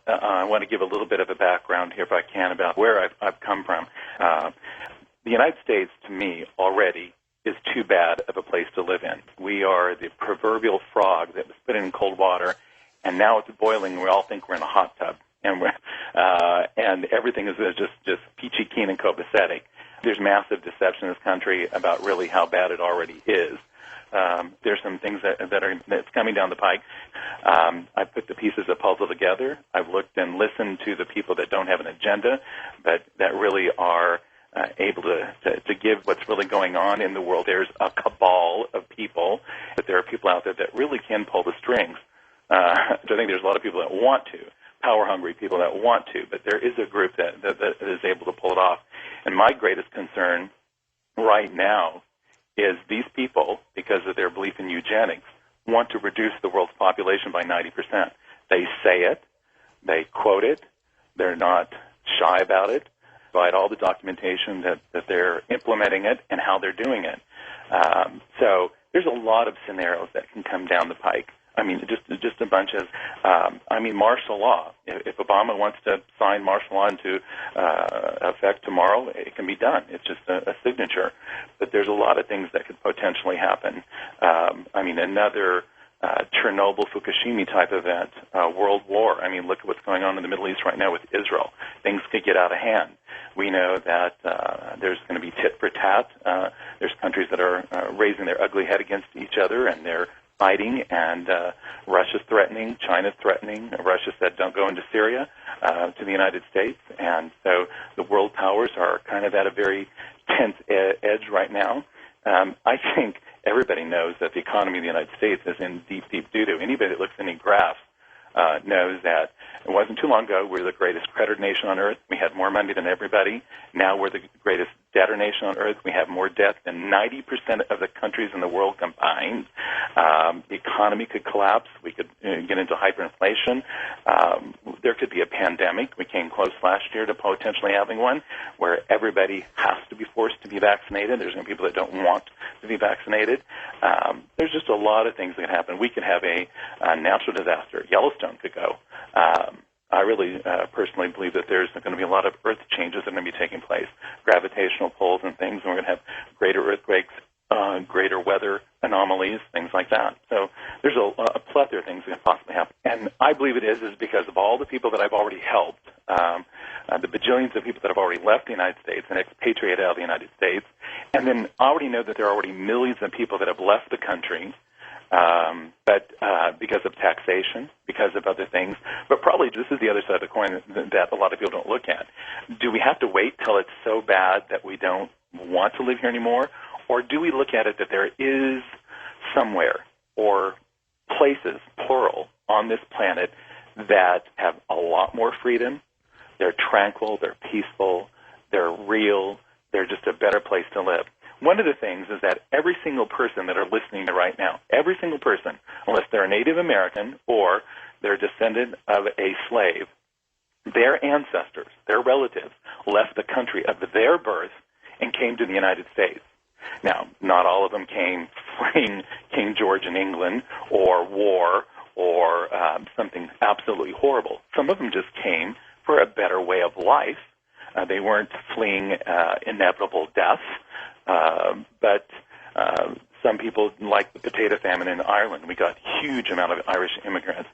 I want to give a little bit of a background here, if I can, about where I've come from. The United States, to me, already is too bad of a place to live in. We are the proverbial frog that was put in cold water, and now it's boiling, and we all think we're in a hot tub, and everything is just peachy keen and copacetic. There's massive deception in this country about really how bad it already is. There's some things that's coming down the pike. I put the pieces of the puzzle together. I've looked and listened to the people that don't have an agenda, but that really are able to give what's really going on in the world. There's a cabal of people, but there are people out there that really can pull the strings. I think there's a lot of people that want to, power-hungry people that want to, but there is a group that is able to pull it off. And my greatest concern right now is these people, because of their belief in eugenics, want to reduce the world's population by 90%. They say it, they quote it, they're not shy about it, provide all the documentation that they're implementing it and how they're doing it. So there's a lot of scenarios that can come down the pike. I mean, just a bunch of, martial law. If Obama wants to sign martial law into effect tomorrow, it can be done. It's just a signature. But there's a lot of things that could potentially happen. Another Chernobyl, Fukushima type event, world war. I mean, look at what's going on in the Middle East right now with Israel. Things could get out of hand. We know that there's going to be tit for tat. There's countries that are raising their ugly head against each other, and they're fighting, and Russia's threatening, China's threatening. Russia said don't go into Syria to the United States, and so the world powers are kind of at a very tense edge right now. I think everybody knows that the economy of the United States is in deep, deep doo-doo. Anybody that looks at any graphs knows that it wasn't too long ago we were the greatest creditor nation on earth. We had more money than everybody. Now we're the greatest debtor nation on earth. We have more debt than 90% of the countries in the world combined. The economy could collapse. We could get into hyperinflation. There could be a pandemic. We came close last year to potentially having one where everybody has to be forced to be vaccinated. There's going to be people that don't want to be vaccinated. There's just a lot of things that can happen. We could have a natural disaster. Yellowstone could go. I really personally believe that there's going to be a lot of earth changes that are going to be taking place, gravitational pulls and things, and we're going to have greater earthquakes, greater weather anomalies, things like that. So there's a plethora of things that can possibly happen. And I believe it is because of all the people that I've already helped, the bajillions of people that have already left the United States and expatriated out of the United States, and then I already know that there are already millions of people that have left the country, but because of taxation, because of other things. But probably this is the other side of the coin that a lot of people don't look at. Do we have to wait till it's so bad that we don't want to live here anymore? Or do we look at it that there is somewhere or places, plural, on this planet that have a lot more freedom, they're tranquil, they're peaceful, they're real, they're just a better place to live? One of the things is that every single person that are listening to right now, every single person, unless they're a Native American or they're a descendant of a slave, their ancestors, their relatives, left the country of their birth and came to the United States. Now, not all of them came fleeing King George in England or war or something absolutely horrible. Some of them just came for a better way of life. They weren't fleeing inevitable death. But some people, like the potato famine in Ireland, we got a huge amount of Irish immigrants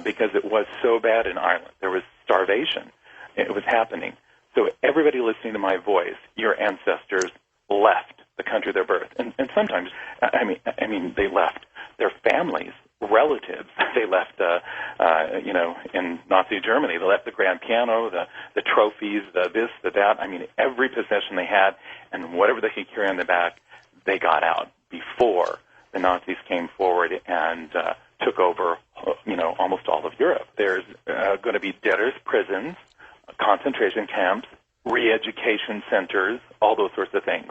because it was so bad in Ireland. There was starvation. It was happening. So everybody listening to my voice, your ancestors left the country of their birth. And sometimes, they left their families, relatives. They left, in Nazi Germany, they left the grand piano, the trophies, the this, the that. I mean, every possession they had and whatever they could carry on their back, they got out before the Nazis came forward and took over, almost all of Europe. There's going to be debtors' prisons, concentration camps, re-education centers, all those sorts of things.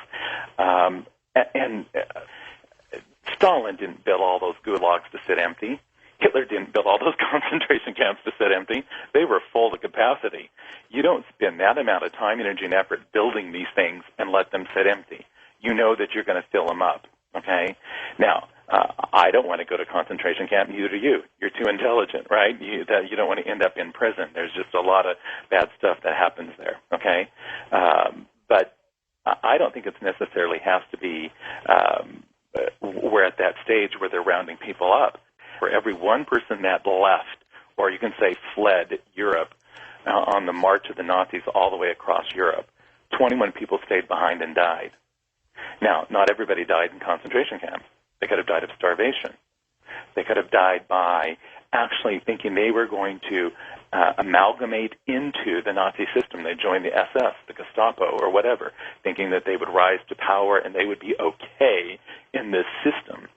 Stalin didn't build all those gulags to sit empty. Hitler didn't build all those concentration camps to sit empty. They were full to capacity. You don't spend that amount of time, energy, and effort building these things and let them sit empty. You know that you're going to fill them up, okay? Now, I don't want to go to concentration camp. Neither do you. You're too intelligent, right? You don't want to end up in prison. There's just a lot of bad stuff that happens there. Okay, but I don't think it necessarily has to be. We're at that stage where they're rounding people up. For every one person that left, or you can say fled Europe on the march of the Nazis all the way across Europe, 21 people stayed behind and died. Now, not everybody died in concentration camps. They could have died of starvation. They could have died by actually thinking they were going to amalgamate into the Nazi system. They joined the SS, the Gestapo, or whatever, thinking that they would rise to power and they would be okay in this system.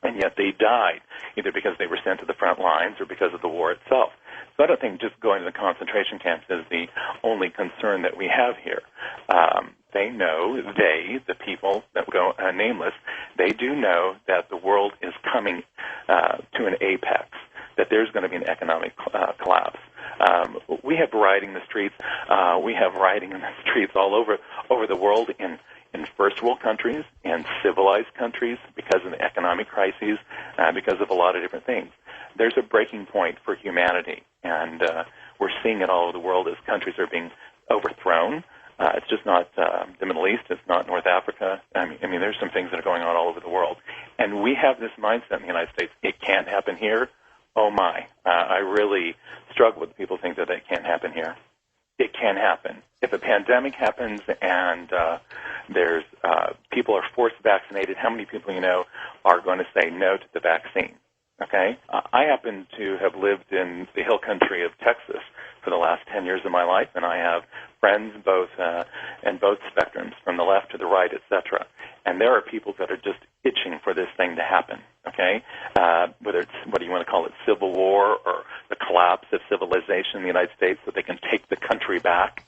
And yet they died, either because they were sent to the front lines or because of the war itself. So I don't think just going to the concentration camps is the only concern that we have here. They know, the people that go nameless, they do know that the world is coming to an apex, that there's going to be an economic collapse. We have rioting in the streets. We have rioting in the streets all over the world in first world countries and civilized countries because of the economic crises, because of a lot of different things. There's a breaking point for humanity, and we're seeing it all over the world as countries are being overthrown. It's just not the Middle East. It's not North Africa. I mean, there's some things that are going on all over the world. And we have this mindset in the United States. It can't happen here. Oh, my. I really struggle with people think that it can't happen here. It can happen. If a pandemic happens and there's people are forced vaccinated, how many people you know are going to say no to the vaccine? Okay? I happen to have lived in the hill country of Texas for the last 10 years of my life, and I have friends both in both spectrums, from the left to the right, etc. And there are people that are just itching for this thing to happen, okay? Whether it's, what do you want to call it, civil war or the collapse of civilization in the United States so they can take the country back.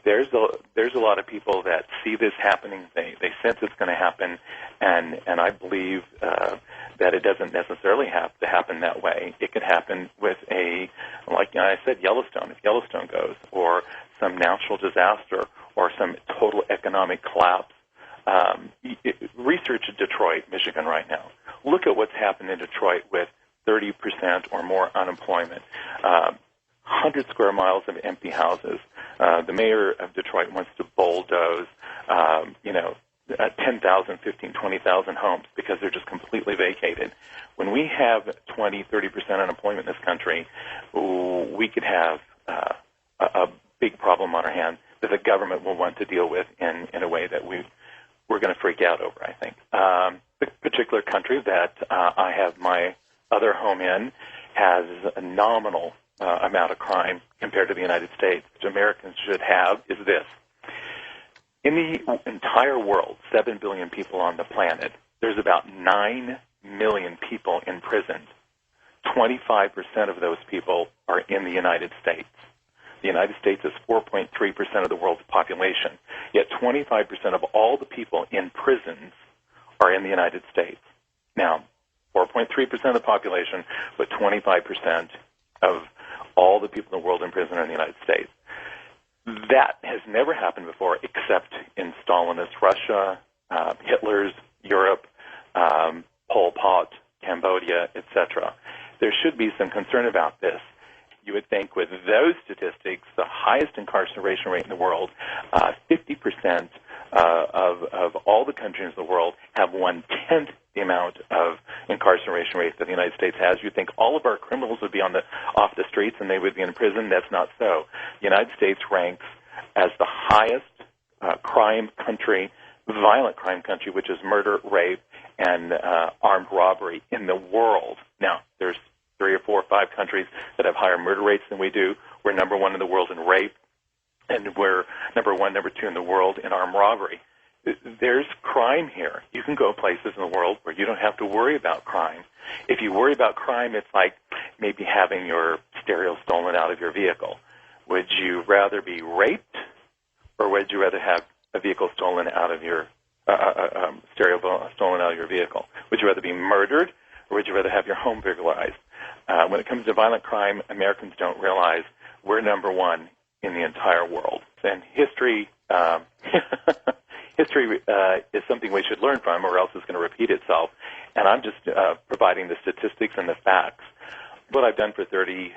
There's a lot of people that see this happening. They sense it's going to happen, and I believe that it doesn't necessarily have to happen that way. It could happen with like I said, Yellowstone. If Yellowstone goes, or some natural disaster, or some total economic collapse. Research Detroit, Michigan right now. Look at what's happened in Detroit with 30% or more unemployment. 100 square miles of empty houses. The mayor of Detroit wants to bulldoze, 10,000, 15, 20,000 homes because they're just completely vacated. When we have 20, 30% unemployment in this country, we could have a big problem on our hands that the government will want to deal with in a way that we're going to freak out over, I think. The particular country that I have my other home in has a nominal amount of crime compared to the United States, which Americans should have, is this. In the entire world, 7 billion people on the planet, there's about 9 million people imprisoned. 25% of those people are in the United States. The United States is 4.3% of the world's population, yet 25% of all the people in prisons are in the United States. Now, 4.3% of the population, but 25% of all the people in the world in prison are in the United States. That has never happened before except in Stalinist Russia, Hitler's Europe, Pol Pot, Cambodia, etc. There should be some concern about this. You would think with those statistics, the highest incarceration rate in the world, 50% of all the countries in the world have 1/10 the amount of incarceration rate that the United States has. You'd think all of our criminals would be off the streets and they would be in prison. That's not so. The United States ranks as the highest crime country, violent crime country, which is murder, rape, and armed robbery in the world. Now, there's 3 or 4 or 5 countries that have higher murder rates than we do. We're number 1 in the world in rape, and we're number 1, number 2 in the world in armed robbery. There's crime here. You can go places in the world where you don't have to worry about crime. If you worry about crime, it's like maybe having your stereo stolen out of your vehicle. Would you rather be raped, or would you rather have a vehicle stolen out of your stereo stolen out of your vehicle? Would you rather be murdered, or would you rather have your home burglarized? When it comes to violent crime, Americans don't realize we're number 1 in the entire world. And history history is something we should learn from, or else it's going to repeat itself. And I'm just providing the statistics and the facts. What I've done for 30